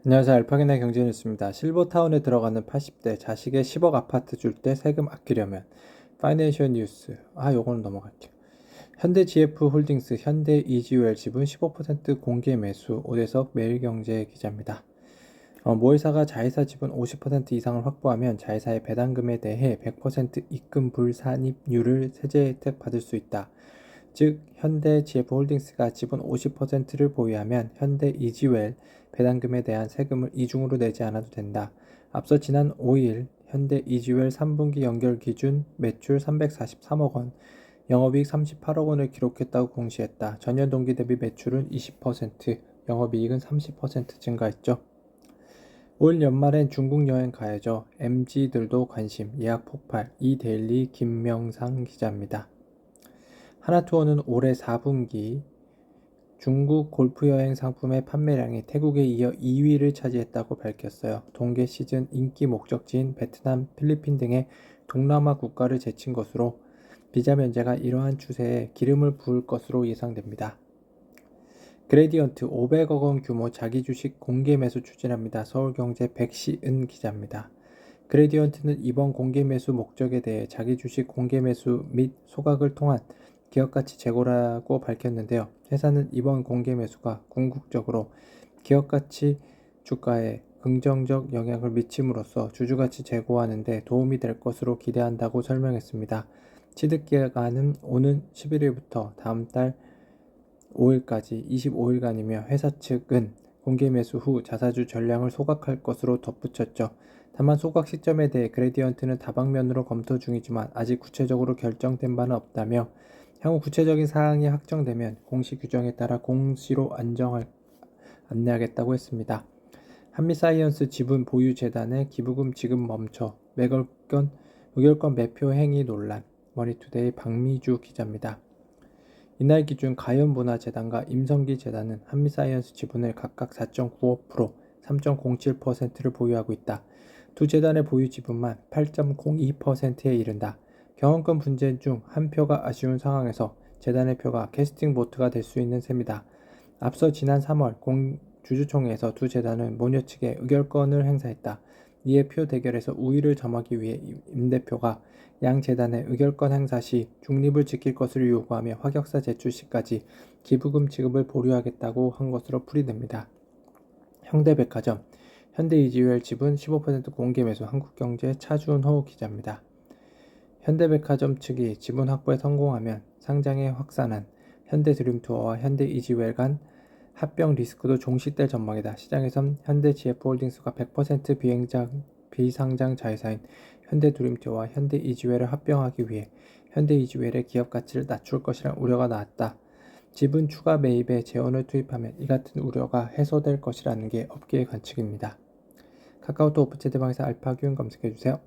안녕하세요. 알파기나 경제뉴스입니다. 실버타운에 들어가는 80대 자식의 10억 아파트 줄 때 세금 아끼려면. 파이낸셜 뉴스. 요거는 넘어갈게요. 현대GF홀딩스 현대이지웰 지분 15% 공개 매수. 오대석 매일경제 기자입니다. 모회사가 자회사 지분 50% 이상을 확보하면 자회사의 배당금에 대해 100% 입금 불산입률을 세제 혜택 받을 수 있다. 즉 현대GF홀딩스가 지분 50%를 보유하면 현대이지웰 배당금에 대한 세금을 이중으로 내지 않아도 된다. 앞서 지난 5일 현대이지웰 3분기 연결 기준 매출 343억 원, 영업이익 38억 원을 기록했다고 공시했다. 전년 동기 대비 매출은 20%, 영업이익은 30% 증가했죠. 올 연말엔 중국 여행 가야죠. MZ들도 관심, 예약 폭발. 이데일리 김명상 기자입니다. 하나투어는 올해 4분기 중국 골프 여행 상품의 판매량이 태국에 이어 2위를 차지했다고 밝혔어요. 동계 시즌 인기 목적지인 베트남, 필리핀 등의 동남아 국가를 제친 것으로 비자 면제가 이러한 추세에 기름을 부을 것으로 예상됩니다. 그레디언트 500억 원 규모 자기 주식 공개 매수 추진합니다. 서울경제 백시은 기자입니다. 그레디언트는 이번 공개 매수 목적에 대해 자기 주식 공개 매수 및 소각을 통한 기업가치 제고라고 밝혔는데요. 회사는 이번 공개 매수가 궁극적으로 기업가치 주가에 긍정적 영향을 미침으로써 주주가치 제고하는 데 도움이 될 것으로 기대한다고 설명했습니다. 취득기간은 오는 11일부터 다음 달 5일까지 25일간이며 회사 측은 공개 매수 후 자사주 전량을 소각할 것으로 덧붙였죠. 다만 소각 시점에 대해 그레디언트는 다방면으로 검토 중이지만 아직 구체적으로 결정된 바는 없다며 향후 구체적인 사항이 확정되면 공시 규정에 따라 공시로 안내하겠다고 했습니다. 한미사이언스 지분 보유 재단의 기부금 지급 멈춰 무결권 매표 행위 논란. 머니투데이 박미주 기자입니다. 이날 기준 가연문화재단과 임성기재단은 한미사이언스 지분을 각각 4.95%, 3.07%를 보유하고 있다. 두 재단의 보유 지분만 8.02%에 이른다. 경영권 분쟁 중 한 표가 아쉬운 상황에서 재단의 표가 캐스팅 보트가 될 수 있는 셈이다. 앞서 지난 3월 주주총회에서 두 재단은 모녀 측에 의결권을 행사했다. 이에 표 대결에서 우위를 점하기 위해 임 대표가 양 재단의 의결권 행사 시 중립을 지킬 것을 요구하며 확약서 제출 시까지 기부금 지급을 보류하겠다고 한 것으로 풀이됩니다. 현대백화점, 현대이지웰 지분 15% 공개 매수. 한국경제 차준호 기자입니다. 현대백화점 측이 지분 확보에 성공하면 상장에 확산한 현대드림투어와 현대이지웰 간 합병 리스크도 종식될 전망이다. 시장에선 현대GF홀딩스가 100% 비상장 자회사인 현대드림투어와 현대이지웰을 합병하기 위해 현대이지웰의 기업 가치를 낮출 것이라는 우려가 나왔다. 지분 추가 매입에 재원을 투입하면 이 같은 우려가 해소될 것이라는 게 업계의 관측입니다. 카카오톡 오픈 채팅방에서 알파균 검색해주세요.